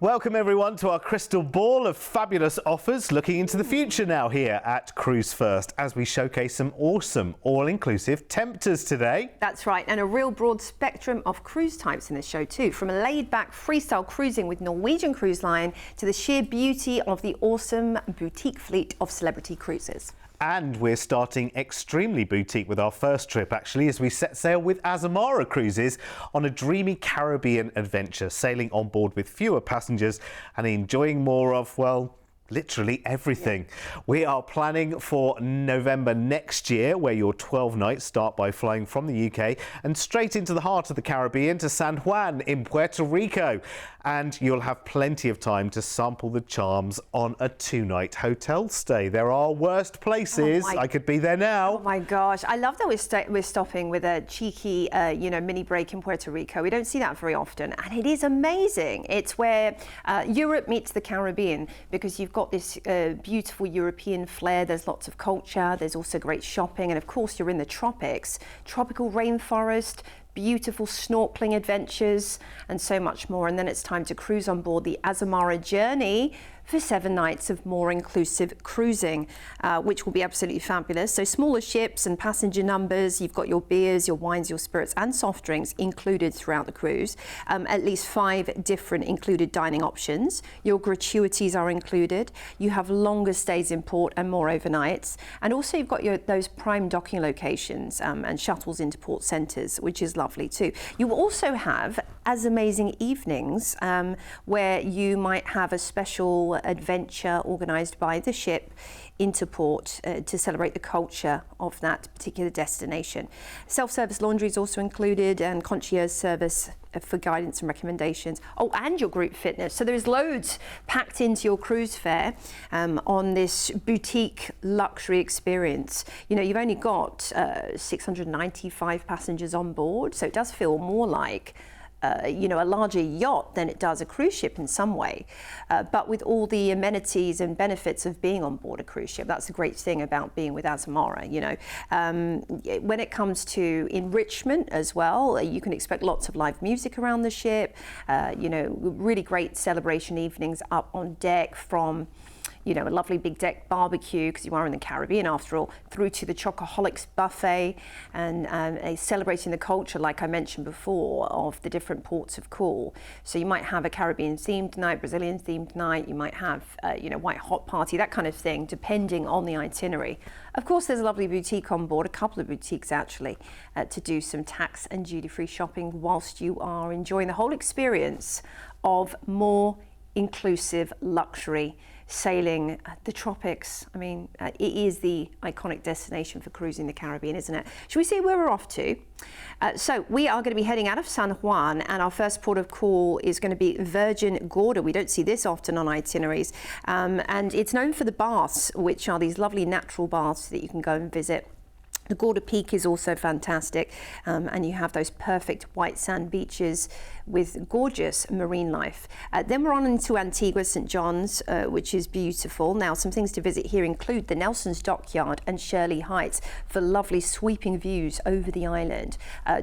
Welcome everyone to our crystal ball of fabulous offers, looking into the future now here at Cruise1st as we showcase some awesome all-inclusive tempters today. That's right, and a real broad spectrum of cruise types in this show too, from a laid-back freestyle cruising with Norwegian Cruise Line to the sheer beauty of the awesome boutique fleet of celebrity cruises. And we're starting extremely boutique with our first trip, actually, as we set sail with Azamara Cruises on a dreamy Caribbean adventure, sailing on board with fewer passengers and enjoying more of, well, literally everything. Yeah. We are planning for November next year, where your 12 nights start by flying from the UK and straight into the heart of the Caribbean to San Juan in Puerto Rico. And you'll have plenty of time to sample the charms on a 2-night hotel stay. There are worst places. I could be there now. Oh my gosh, I love that we're stopping with a cheeky, mini break in Puerto Rico. We don't see that very often, and it is amazing. It's where Europe meets the Caribbean, because you've got this beautiful European flair. There's lots of culture. There's also great shopping, and of course you're in the tropics, tropical rainforest, beautiful snorkeling adventures, and so much more. And then it's time to cruise on board the Azamara Journey for 7 nights of more inclusive cruising, which will be absolutely fabulous. So smaller ships and passenger numbers, you've got your beers, your wines, your spirits and soft drinks included throughout the cruise. At least 5 different included dining options. Your gratuities are included. You have longer stays in port and more overnights. And also you've got those prime docking locations and shuttles into port centres, which is lovely too. You also have as amazing evenings where you might have a special adventure organised by the ship into port to celebrate the culture of that particular destination. Self-service laundry is also included, and concierge service for guidance and recommendations. Oh, and your group fitness. So there's loads packed into your cruise fare on this boutique luxury experience. You know, you've only got 695 passengers on board, so it does feel more like a larger yacht than it does a cruise ship in some way, but with all the amenities and benefits of being on board a cruise ship. That's the great thing about being with Azamara. When it comes to enrichment as well, you can expect lots of live music around the ship, really great celebration evenings up on deck, from a lovely big deck barbecue, because you are in the Caribbean after all, through to the Chocoholics buffet, and celebrating the culture, like I mentioned before, of the different ports of call. So you might have a Caribbean themed night, Brazilian themed night, you might have white hot party, that kind of thing, depending on the itinerary. Of course, there's a lovely boutique on board, a couple of boutiques actually, to do some tax and duty-free shopping whilst you are enjoying the whole experience of more inclusive luxury sailing the tropics. I mean, it is the iconic destination for cruising the Caribbean, isn't it? Should we see where we're off to? So we are going to be heading out of San Juan, and our first port of call is going to be Virgin Gorda. We don't see this often on itineraries, and it's known for the baths, which are these lovely natural baths that you can go and visit. The Gorda Peak is also fantastic, and you have those perfect white sand beaches with gorgeous marine life. Then we're on into Antigua St. John's, which is beautiful. Now, some things to visit here include the Nelson's Dockyard and Shirley Heights for lovely sweeping views over the island.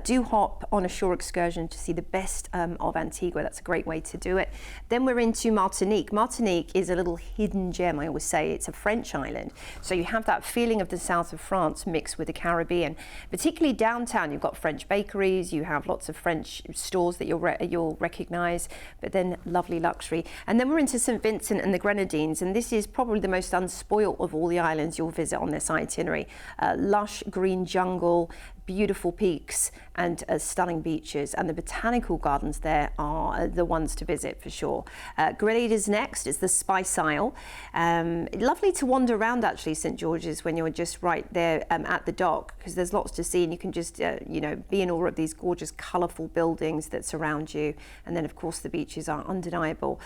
Do hop on a shore excursion to see the best of Antigua. That's a great way to do it. Then we're into Martinique. Martinique is a little hidden gem, I always say. It's a French island, so you have that feeling of the south of France mixed with the Caribbean. Particularly downtown, you've got French bakeries, you have lots of French stores that you'll recognise, but then lovely luxury. And then we're into St. Vincent and the Grenadines, and this is probably the most unspoilt of all the islands you'll visit on this itinerary. Lush green jungle, beautiful peaks and stunning beaches, and the botanical gardens there are the ones to visit for sure. Grenada's next is the Spice Isle. Lovely to wander around actually, St. George's, when you're just right there at the dock, because there's lots to see, and you can just be in awe of these gorgeous colourful buildings that surround you. And then of course the beaches are undeniable.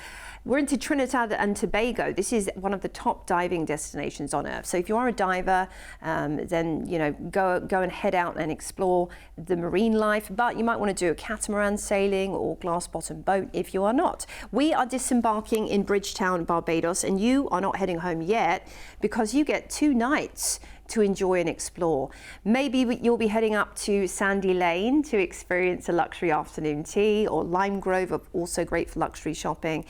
We're into Trinidad and Tobago. This is one of the top diving destinations on earth. So if you are a diver, then go and head out and explore the marine life, but you might want to do a catamaran sailing or glass bottom boat if you are not. We are disembarking in Bridgetown, Barbados, and you are not heading home yet, because you get 2 nights to enjoy and explore. Maybe you'll be heading up to Sandy Lane to experience a luxury afternoon tea, or Lime Grove, also great for luxury shopping.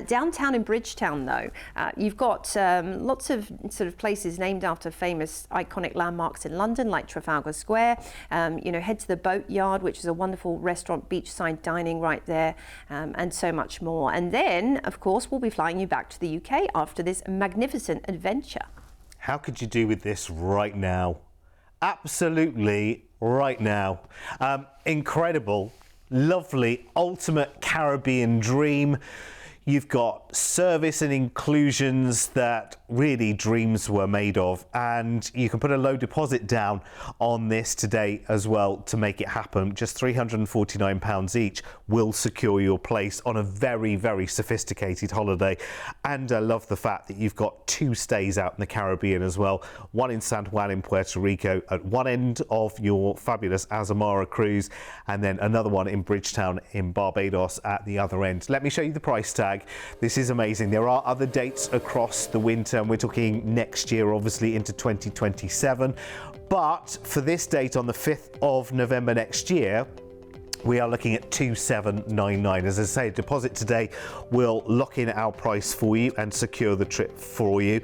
Downtown in Bridgetown, though, you've got lots of sort of places named after famous iconic landmarks in London, like Trafalgar Square. You know, head to the Boat Yard, which is a wonderful restaurant, beachside dining right there, and so much more. And then, of course, we'll be flying you back to the UK after this magnificent adventure. How could you do with this right now? Absolutely right now. Incredible, lovely, ultimate Caribbean dream. You've got service and inclusions that really dreams were made of, and you can put a low deposit down on this today as well to make it happen. Just £349 each will secure your place on a very, very sophisticated holiday. And I love the fact that you've got 2 stays out in the Caribbean as well, one in San Juan in Puerto Rico at one end of your fabulous Azamara cruise, and then another one in Bridgetown in Barbados at the other end. Let me show you the price tag. This is amazing. There are other dates across the winter, and we're talking next year, obviously into 2027. But for this date on the 5th of November next year, we are looking at £2,799. As I say, deposit today will lock in our price for you and secure the trip for you,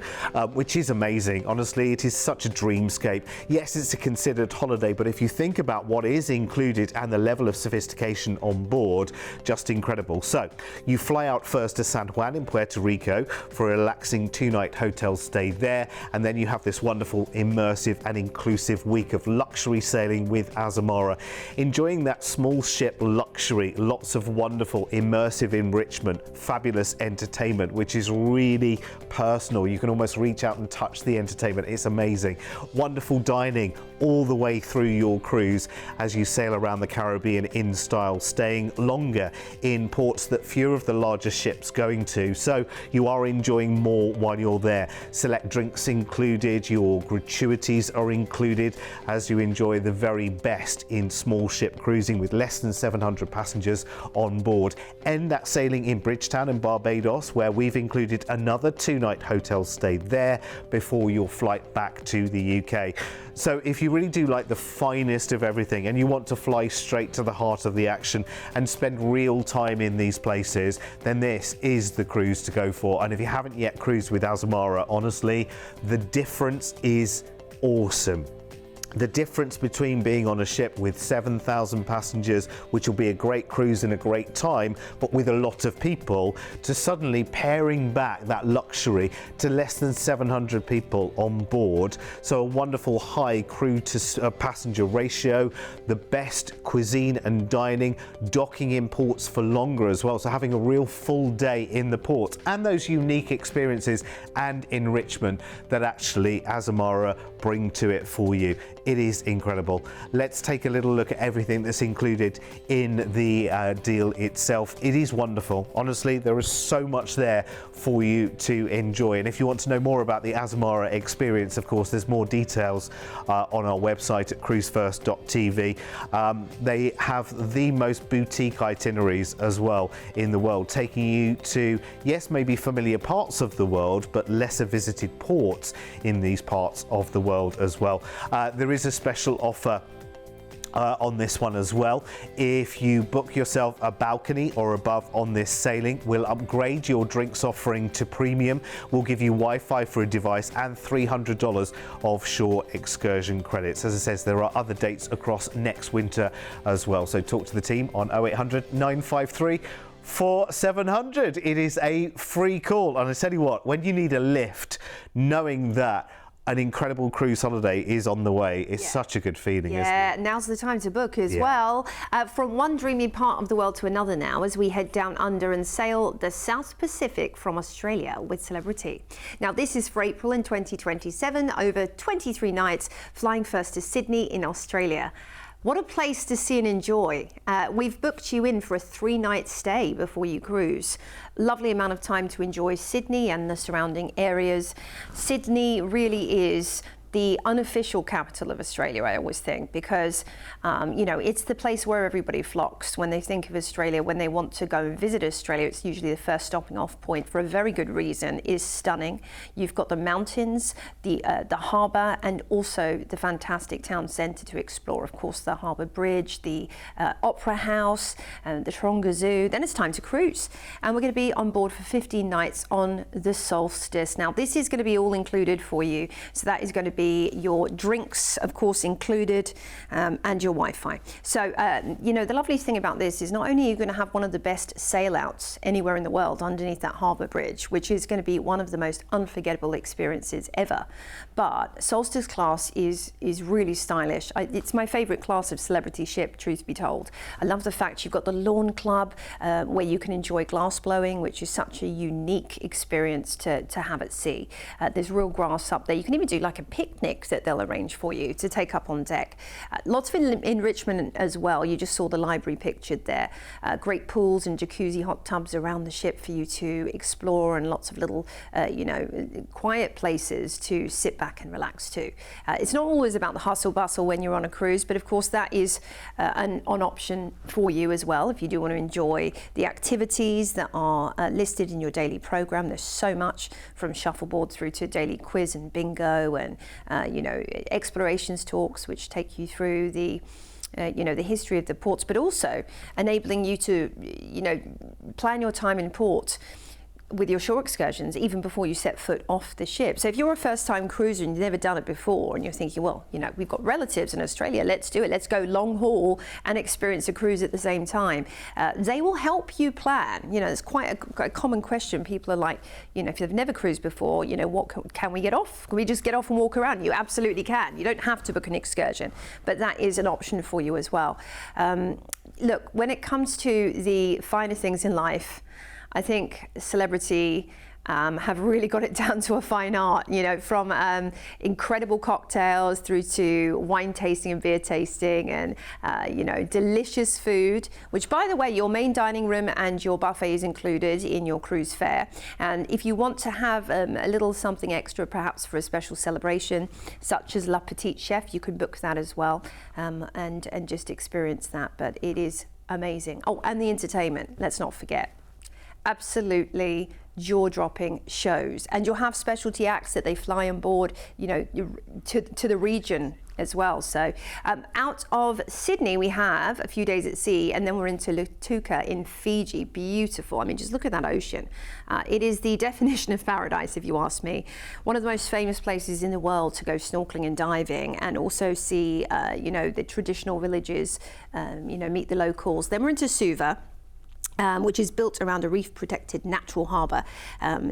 which is amazing. Honestly, it is such a dreamscape. Yes, it's a considered holiday, but if you think about what is included and the level of sophistication on board, just incredible. So you fly out first to San Juan in Puerto Rico for a relaxing 2-night hotel stay there, and then you have this wonderful, immersive and inclusive week of luxury sailing with Azamara, enjoying that small ship luxury, lots of wonderful immersive enrichment, fabulous entertainment, which is really personal. You can almost reach out and touch the entertainment. It's amazing. Wonderful dining all the way through your cruise as you sail around the Caribbean in style, staying longer in ports that few of the larger ships going to, so you are enjoying more while you're there. Select drinks included, your gratuities are included as you enjoy the very best in small ship cruising with less than 700 passengers on board. End that sailing in Bridgetown in Barbados, where we've included another 2-night hotel stay there before your flight back to the UK. So if you really do like the finest of everything and you want to fly straight to the heart of the action and spend real time in these places, then this is the cruise to go for. And if you haven't yet cruised with Azamara, honestly, the difference is awesome. The difference between being on a ship with 7,000 passengers, which will be a great cruise and a great time, but with a lot of people, to suddenly paring back that luxury to less than 700 people on board. So a wonderful high crew to passenger ratio, the best cuisine and dining, docking in ports for longer as well. So having a real full day in the port, and those unique experiences and enrichment that actually Azamara bring to it for you. It is incredible. Let's take a little look at everything that's included in the deal itself. It is wonderful. Honestly, there is so much there for you to enjoy. And if you want to know more about the Azamara experience, of course, there's more details on our website at Cruise1st.tv. They have the most boutique itineraries as well in the world, taking you to, yes, maybe familiar parts of the world, but lesser visited ports in these parts of the world as well. There is a special offer on this one as well. If you book yourself a balcony or above on this sailing, we'll upgrade your drinks offering to premium. We'll give you Wi-Fi for a device and $300 offshore excursion credits. As I said, there are other dates across next winter as well. So talk to the team on 0800 953 4700. It is a free call. And I tell you what, when you need a lift, knowing that an incredible cruise holiday is on the way. It's such a good feeling, isn't it? Yeah, now's the time to book as well. From one dreamy part of the world to another now, as we head down under and sail the South Pacific from Australia with Celebrity. Now, this is for April in 2027, over 23 nights, flying first to Sydney in Australia. What a place to see and enjoy. We've booked you in for a 3-night stay before you cruise. Lovely amount of time to enjoy Sydney and the surrounding areas. Sydney really is the unofficial capital of Australia, I always think, because you know, it's the place where everybody flocks when they think of Australia. When they want to go and visit Australia, it's usually the first stopping off point for a very good reason. It is stunning. You've got the mountains, the harbour, and also the fantastic town centre to explore. Of course, the Harbour Bridge, the Opera House, and the Taronga Zoo. Then it's time to cruise, and we're going to be on board for 15 nights on the Solstice. Now, this is going to be all included for you, so that is going to be your drinks, of course, included, and your Wi-Fi. So, you know, the lovely thing about this is not only are you going to have one of the best sail outs anywhere in the world underneath that harbour bridge, which is going to be one of the most unforgettable experiences ever, but Solstice class is really stylish. It's my favourite class of celebrity ship, truth be told. I love the fact you've got the lawn club where you can enjoy glass blowing, which is such a unique experience to have at sea. There's real grass up there. You can even do like a picnic that they'll arrange for you to take up on deck. Lots of enrichment as well. You just saw the library pictured there. Great pools and jacuzzi hot tubs around the ship for you to explore, and lots of little, you know, quiet places to sit back and relax to. It's not always about the hustle bustle when you're on a cruise, but of course that is an option for you as well if you do want to enjoy the activities that are listed in your daily program. There's so much, from shuffleboard through to daily quiz and bingo, and you know, explorations talks which take you through the you know, the history of the ports, but also enabling you to, you know, plan your time in port with your shore excursions even before you set foot off the ship. So if you're a first-time cruiser and you've never done it before, and you're thinking, well, you know, we've got relatives in Australia, let's do it, let's go long haul and experience a cruise at the same time, they will help you plan. You know, it's quite a common question. People are like, you know, if you've never cruised before, you know, what can we get off? Can we just get off and walk around? You absolutely can. You don't have to book an excursion, but that is an option for you as well. Look, when it comes to the finer things in life, I think celebrity have really got it down to a fine art, you know, from incredible cocktails through to wine tasting and beer tasting, and you know, delicious food, which, by the way, your main dining room and your buffet is included in your cruise fare. And if you want to have a little something extra, perhaps for a special celebration such as La Petite Chef, you can book that as well, and just experience that. But it is amazing. Oh, and the entertainment, let's not forget. Absolutely jaw-dropping shows, and you'll have specialty acts that they fly on board, you know, to the region as well. So out of Sydney we have a few days at sea, and then we're into Lutuka in Fiji. Beautiful. I mean, just look at that ocean. It is the definition of paradise, if you ask me. One of the most famous places in the world to go snorkeling and diving, and also see you know, the traditional villages, you know, meet the locals. Then we're into Suva, which is built around a reef-protected natural harbour.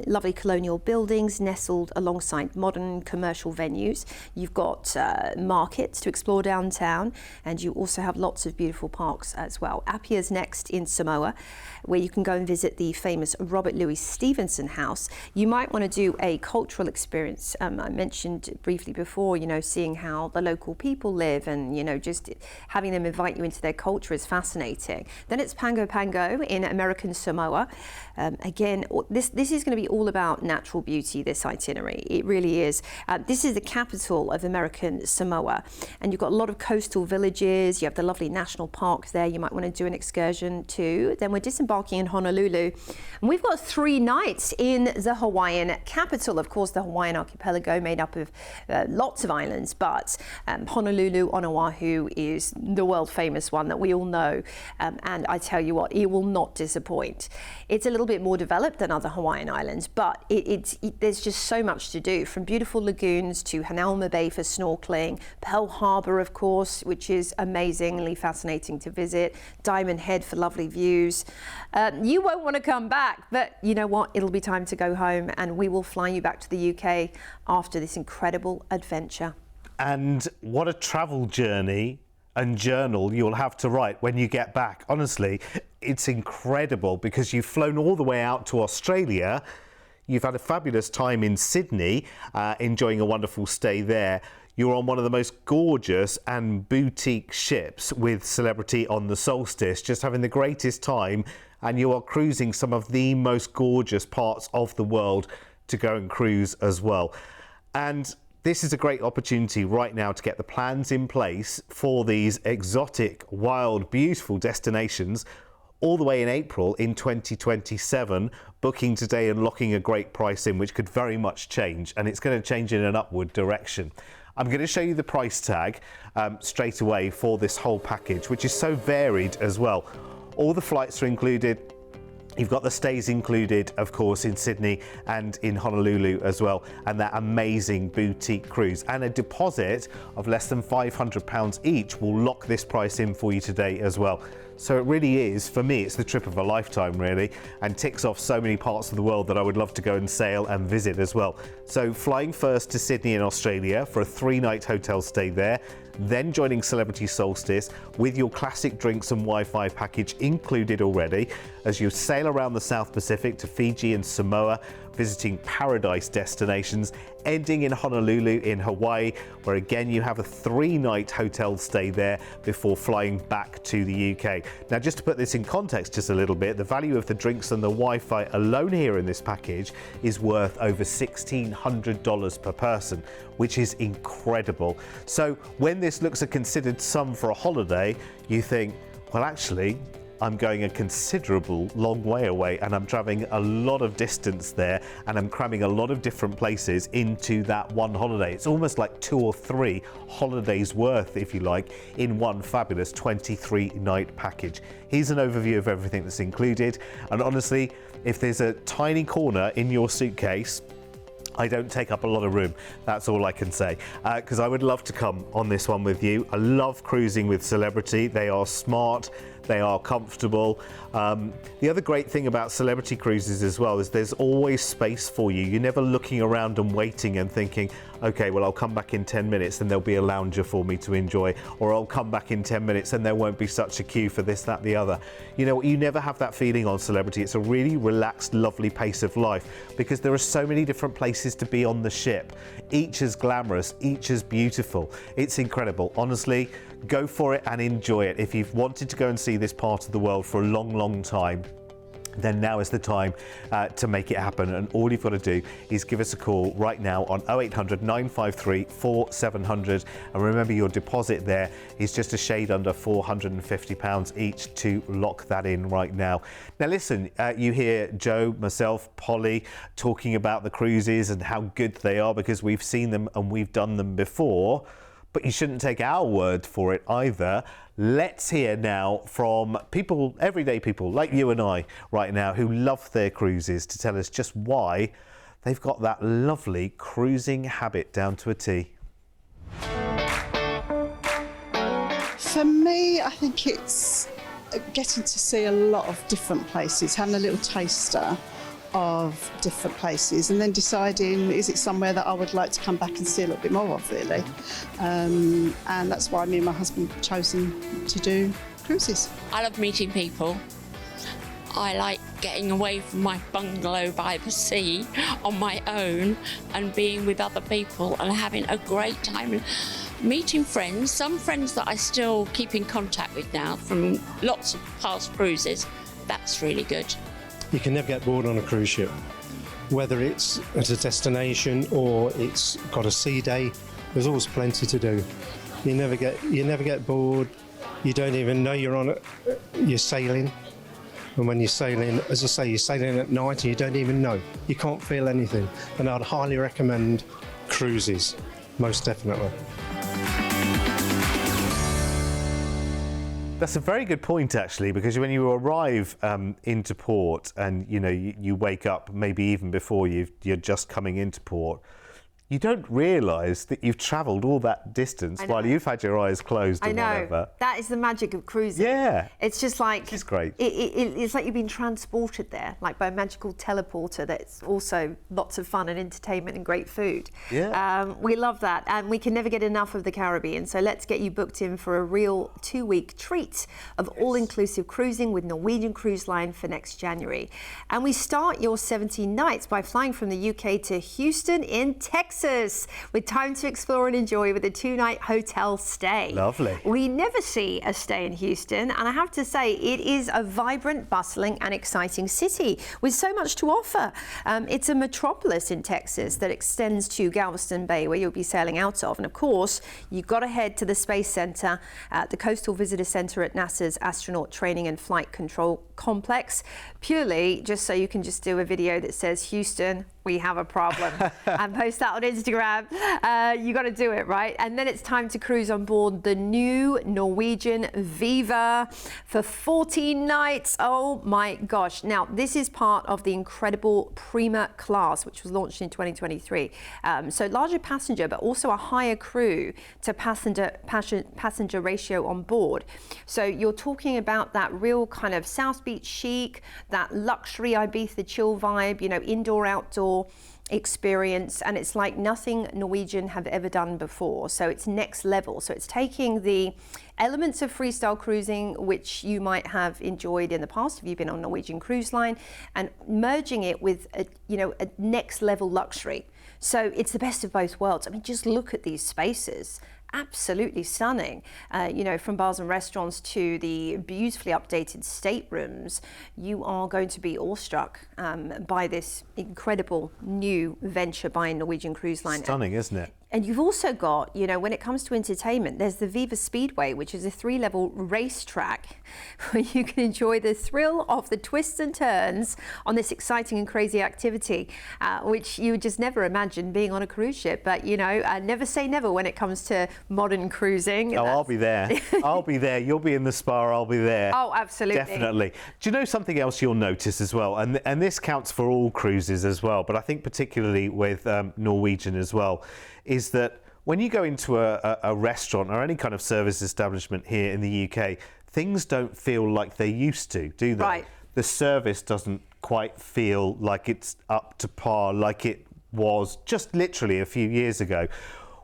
Lovely colonial buildings nestled alongside modern commercial venues. You've got markets to explore downtown, and you also have lots of beautiful parks as well. Apia's next in Samoa, where you can go and visit the famous Robert Louis Stevenson house. You might want to do a cultural experience. I mentioned briefly before, you know, seeing how the local people live, and, you know, just having them invite you into their culture is fascinating. Then it's Pango Pango in American Samoa. Again, this is going to be all about natural beauty, this itinerary. It really is. This is the capital of American Samoa, and you've got a lot of coastal villages. You have the lovely national park there. You might want to do an excursion too. Then we're disembarking in Honolulu, and we've got 3 nights in the Hawaiian capital. Of course, the Hawaiian archipelago made up of lots of islands, but Honolulu on Oahu is the world famous one that we all know, and I tell you what, it will not disappoint. It's a little bit more developed than other Hawaiian islands, but there's just so much to do, from beautiful lagoons to Hanauma Bay for snorkeling, Pearl Harbor, of course, which is amazingly fascinating to visit, Diamond Head for lovely views. You won't want to come back, but you know what? It'll be time to go home, and we will fly you back to the UK after this incredible adventure. And what a travel journey and journal you'll have to write when you get back. Honestly, it's incredible, because you've flown all the way out to Australia. You've had a fabulous time in Sydney, enjoying a wonderful stay there. You're on one of the most gorgeous and boutique ships with celebrity on the Solstice, just having the greatest time, and you are cruising some of the most gorgeous parts of the world to go and cruise as well. And this is a great opportunity right now to get the plans in place for these exotic, wild, beautiful destinations all the way in April in 2027, booking today and locking a great price in, which could very much change, and it's going to change in an upward direction. I'm going to show you the price tag straight away for this whole package, which is so varied as well. All the flights are included. You've got the stays included, of course, in Sydney and in Honolulu as well, and that amazing boutique cruise. And a deposit of less than £500 each will lock this price in for you today as well. So it really is, for me, it's the trip of a lifetime, really, and ticks off so many parts of the world that I would love to go and sail and visit as well. So flying first to Sydney in Australia for a 3-night hotel stay there, then joining Celebrity Solstice with your classic drinks and Wi-Fi package included already as you sail around the South Pacific to Fiji and Samoa, visiting paradise destinations, ending in Honolulu in Hawaii, where again you have a 3-night hotel stay there before flying back to the UK. Now, just to put this in context just a little bit, the value of the drinks and the Wi-Fi alone here in this package is worth over $1,600 per person, which is incredible. So when this looks a considered sum for a holiday, you think, well, actually, I'm going a considerable long way away and I'm traveling a lot of distance there, and I'm cramming a lot of different places into that one holiday. It's almost like 2 or 3 holidays worth, if you like, in one fabulous 23-night package. Here's an overview of everything that's included, and honestly, if there's a tiny corner in your suitcase, I don't take up a lot of room, that's all I can say, because I would love to come on this one with you. I love cruising with Celebrity. They are smart, they are comfortable. The other great thing about Celebrity cruises as well is there's always space for you. You're never looking around and waiting and thinking, okay, well, I'll come back in 10 minutes and there'll be a lounger for me to enjoy, or I'll come back in 10 minutes and there won't be such a queue for this, that, the other. You know, you never have that feeling on Celebrity. It's a really relaxed, lovely pace of life because there are so many different places to be on the ship. Each is glamorous, each is beautiful. It's incredible. Honestly, go for it and enjoy it. If you've wanted to go and see this part of the world for a long, long time, then now is the time to make it happen. And all you've got to do is give us a call right now on 0800 953 4700. And remember, your deposit there is just a shade under £450 each to lock that in right now. Now listen, you hear Joe, myself, Polly talking about the cruises and how good they are because we've seen them and we've done them before. But you shouldn't take our word for it either. Let's hear now from people, everyday people like you and I right now, who love their cruises, to tell us just why they've got that lovely cruising habit down to a T. For me, I think it's getting to see a lot of different places, having a little taster of different places, and then deciding, is it somewhere that I would like to come back and see a little bit more of, really. And that's why me and my husband have chosen to do cruises. I love meeting people. I like getting away from my bungalow by the sea on my own and being with other people and having a great time. Meeting friends, some friends that I still keep in contact with now from lots of past cruises. That's really good. You can never get bored on a cruise ship, whether it's at a destination or it's got a sea day. There's always plenty to do. You never get bored. You don't even know you're on it. You're sailing, and when you're sailing, as I say, you're sailing at night and you don't even know. You can't feel anything. And I'd highly recommend cruises, most definitely. That's a very good point, actually, because when you arrive into port and you wake up maybe even before you're just coming into port, you don't realise that you've travelled all that distance while you've had your eyes closed and whatever. That is the magic of cruising. Yeah. It's just like... It's great. It's like you've been transported there, like by a magical teleporter that's also lots of fun and entertainment and great food. Yeah. We love that, and we can never get enough of the Caribbean, so let's get you booked in for a real 2-week treat of all-inclusive cruising with Norwegian Cruise Line for next January. And we start your 17 nights by flying from the UK to Houston in Texas. Texas with time to explore and enjoy with a 2-night hotel stay. Lovely. We never see a stay in Houston, and I have to say it is a vibrant, bustling and exciting city with so much to offer. It's a metropolis in Texas that extends to Galveston Bay, where you'll be sailing out of. And of course, you've got to head to the Space Center, the Coastal Visitor Center at NASA's Astronaut Training and Flight Control Complex, purely just so you can just do a video that says, Houston, we have a problem, and post that on Instagram. You got to do it, right? And then it's time to cruise on board the new Norwegian Viva for 14 nights. Oh my gosh. Now, this is part of the incredible Prima class, which was launched in 2023. So larger passenger, but also a higher crew to passenger ratio on board. So you're talking about that real kind of South Beach chic, that luxury Ibiza chill vibe, you know, indoor, outdoor experience, and it's like nothing Norwegian have ever done before. So it's next level. So it's taking the elements of freestyle cruising, which you might have enjoyed in the past if you've been on Norwegian Cruise Line, and merging it with a next level luxury. So it's the best of both worlds. I mean, just look at these spaces. Absolutely stunning, from bars and restaurants to the beautifully updated staterooms. You are going to be awestruck by this incredible new venture by Norwegian Cruise Line. Stunning, isn't it? And you've also got, when it comes to entertainment, there's the Viva Speedway, which is a 3-level racetrack where you can enjoy the thrill of the twists and turns on this exciting and crazy activity, which you would just never imagine being on a cruise ship. But, never say never when it comes to modern cruising. Oh, I'll be there. I'll be there. You'll be in the spa. I'll be there. Oh, absolutely. Definitely. Do you know something else you'll notice as well? And this counts for all cruises as well, but I think particularly with Norwegian as well, is that when you go into a restaurant or any kind of service establishment here in the UK, things don't feel like they used to, do they? Right. The service doesn't quite feel like it's up to par like it was just literally a few years ago.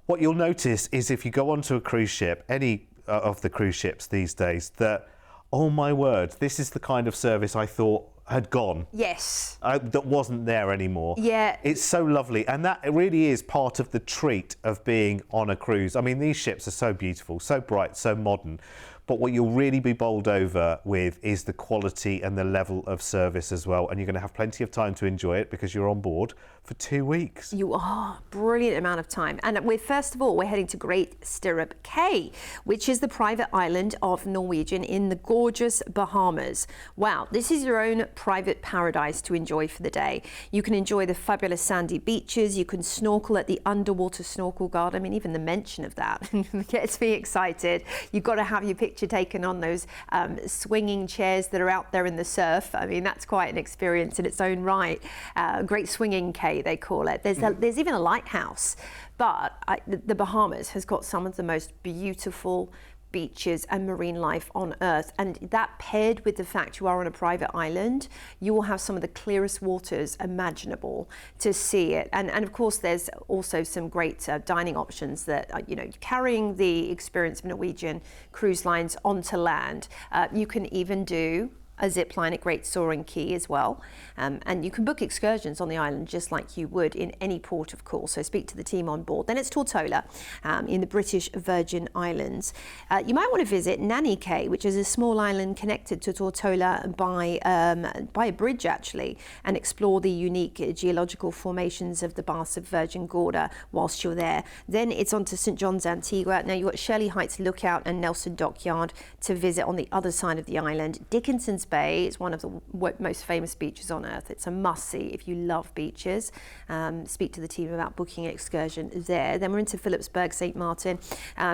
What you'll notice is if you go onto a cruise ship, any of the cruise ships these days, that, oh my word, this is the kind of service I thought had gone. Yes. That wasn't there anymore. Yeah. It's so lovely. And that really is part of the treat of being on a cruise. I mean, these ships are so beautiful, so bright, so modern. But what you'll really be bowled over with is the quality and the level of service as well. And you're going to have plenty of time to enjoy it because you're on board for 2 weeks. You are. Brilliant amount of time. And first of all, we're heading to Great Stirrup Cay, which is the private island of Norwegian in the gorgeous Bahamas. Wow, this is your own private paradise to enjoy for the day. You can enjoy the fabulous sandy beaches. You can snorkel at the underwater snorkel garden. I mean, even the mention of that gets me excited. You've got to have your picture taken on those swinging chairs that are out there in the surf. I mean, that's quite an experience in its own right. Great Swinging Cay, they call it. There's even a lighthouse. But the Bahamas has got some of the most beautiful beaches and marine life on earth, and that paired with the fact you are on a private island, you will have some of the clearest waters imaginable to see it. And of course there's also some great dining options that carrying the experience of Norwegian cruise lines onto land. You can even do a zip line at Great Soaring Key as well. And you can book excursions on the island just like you would in any port, of course. So speak to the team on board. Then it's Tortola in the British Virgin Islands. You might want to visit Nanny Cay, which is a small island connected to Tortola by a bridge actually, and explore the unique geological formations of the Baths of Virgin Gorda whilst you're there. Then it's on to St John's Antigua. Now you've got Shirley Heights Lookout and Nelson Dockyard to visit on the other side of the island. Dickinson's Bay is one of the most famous beaches on earth. It's a must-see if you love beaches. Speak to the team about booking an excursion there. Then we're into Phillipsburg, St Martin.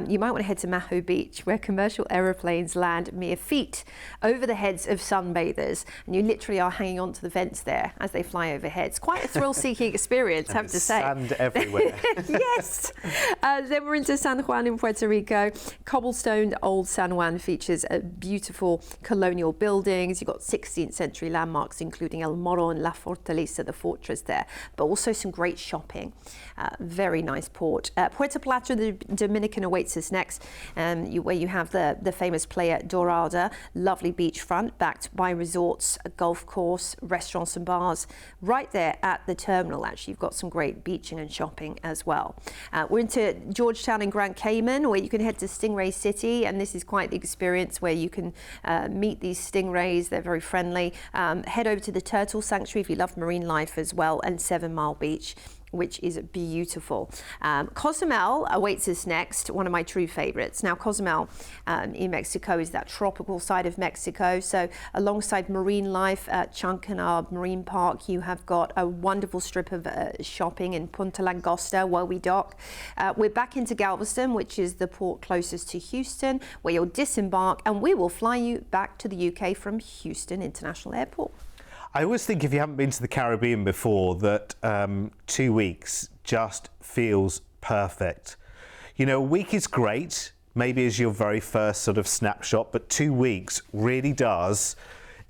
You might want to head to Maho Beach, where commercial aeroplanes land mere feet over the heads of sunbathers, and you literally are hanging onto the vents there as they fly overhead. It's quite a thrill-seeking experience, I have to say. Sand everywhere. Yes. Then we're into San Juan in Puerto Rico. Cobblestoned old San Juan features a beautiful colonial building, buildings. You've got 16th century landmarks, including El Morro and La Fortaleza, the fortress there, but also some great shopping. Very nice port. Puerto Plata, the Dominican, awaits us next, where you have the famous Playa Dorada, lovely beachfront backed by resorts, a golf course, restaurants and bars. Right there at the terminal, actually, you've got some great beaching and shopping as well. We're into Georgetown and Grand Cayman, where you can head to Stingray City, and this is quite the experience where you can meet these stingrays. They're very friendly. Head over to the Turtle Sanctuary if you love marine life as well, and 7 Mile Beach, which is beautiful. Cozumel awaits us next, one of my true favorites. Now, Cozumel in Mexico is that tropical side of Mexico. So alongside marine life at Chancanab Marine Park, you have got a wonderful strip of shopping in Punta Langosta, where we dock. We're back into Galveston, which is the port closest to Houston, where you'll disembark, and we will fly you back to the UK from Houston International Airport. I always think if you haven't been to the Caribbean before that 2 weeks just feels perfect. You know, a week is great, maybe as your very first sort of snapshot, but 2 weeks really does.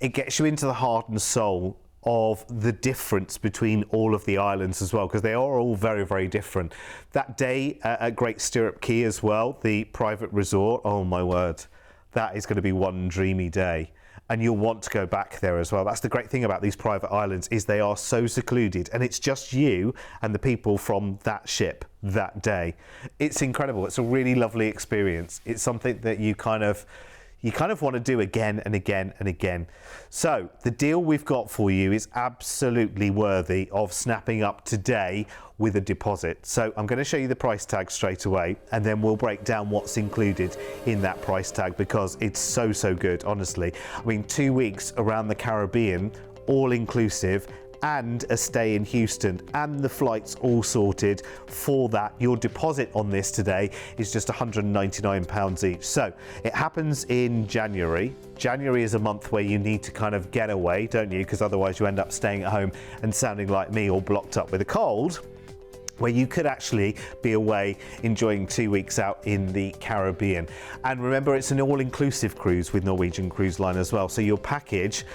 It gets you into the heart and soul of the difference between all of the islands as well, because they are all very, very different. That day at Great Stirrup Cay as well, the private resort, oh my word, that is going to be one dreamy day. And you'll want to go back there as well. That's the great thing about these private islands, is they are so secluded, and it's just you and the people from that ship that day. It's incredible. It's a really lovely experience. It's something that you kind of want to do again and again and again. So the deal we've got for you is absolutely worthy of snapping up today with a deposit. So I'm going to show you the price tag straight away, and then we'll break down what's included in that price tag, because it's so good, honestly. I mean, 2 weeks around the Caribbean, all inclusive, and a stay in Houston, and the flights all sorted for that. Your deposit on this today is just £199 each. So it happens in January. January is a month where you need to kind of get away, don't you? Because otherwise you end up staying at home and sounding like me, all blocked up with a cold, where you could actually be away enjoying 2 weeks out in the Caribbean. And remember, it's an all-inclusive cruise with Norwegian Cruise Line as well. So your package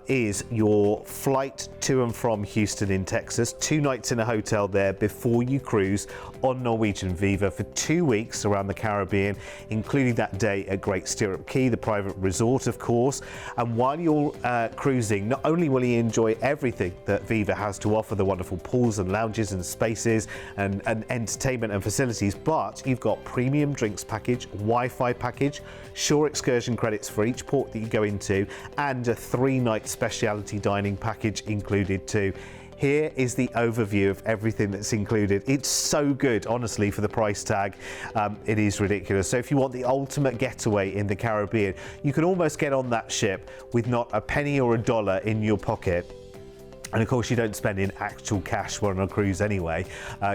is your flight to and from Houston in Texas, 2 nights in a hotel there before you cruise on Norwegian Viva for 2 weeks around the Caribbean, including that day at Great Stirrup Cay, the private resort, of course. And while you're cruising, not only will you enjoy everything that Viva has to offer, the wonderful pools and lounges and spaces and entertainment and facilities, but you've got premium drinks package, Wi-Fi package, shore excursion credits for each port that you go into, and a 3-night specialty dining package included too. Here is the overview of everything that's included. It's so good, honestly, for the price tag. It is ridiculous. So if you want the ultimate getaway in the Caribbean, you can almost get on that ship with not a penny or a dollar in your pocket. And of course, you don't spend in actual cash when on a cruise anyway.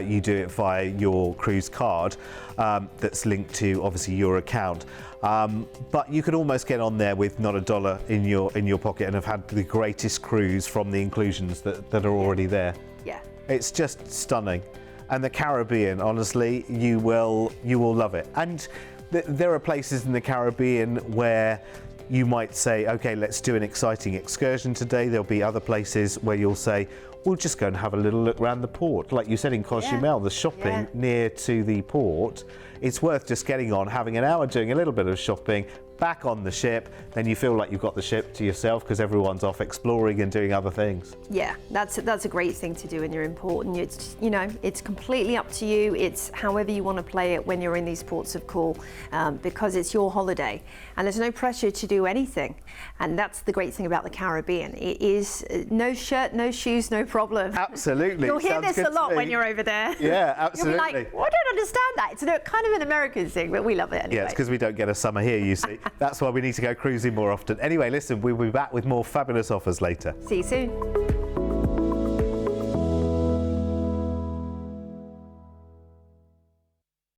You do it via your cruise card that's linked to obviously your account. But you could almost get on there with not a dollar in your pocket and have had the greatest cruise from the inclusions that are already there. Yeah. It's just stunning. And the Caribbean, honestly, you will love it. And there are places in the Caribbean where you might say, okay, let's do an exciting excursion today. There'll be other places where you'll say, we'll just go and have a little look around the port. Like you said in Cozumel, the shopping near to the port, it's worth just getting on, having an hour doing a little bit of shopping, back on the ship, then you feel like you've got the ship to yourself because everyone's off exploring and doing other things. Yeah, that's a great thing to do when you're in port, and it's, you know, it's completely up to you. It's however you want to play it when you're in these ports of call, because it's your holiday and there's no pressure to do anything. And that's the great thing about the Caribbean. It is no shirt, no shoes, no problem. Absolutely. You'll hear this a lot when you're over there. Yeah, absolutely. You'll be like, well, I don't understand that. It's kind of an American thing, but we love it anyway. Yeah, it's because we don't get a summer here, you see. That's why we need to go cruising more often. Anyway, listen, we'll be back with more fabulous offers later. See you soon.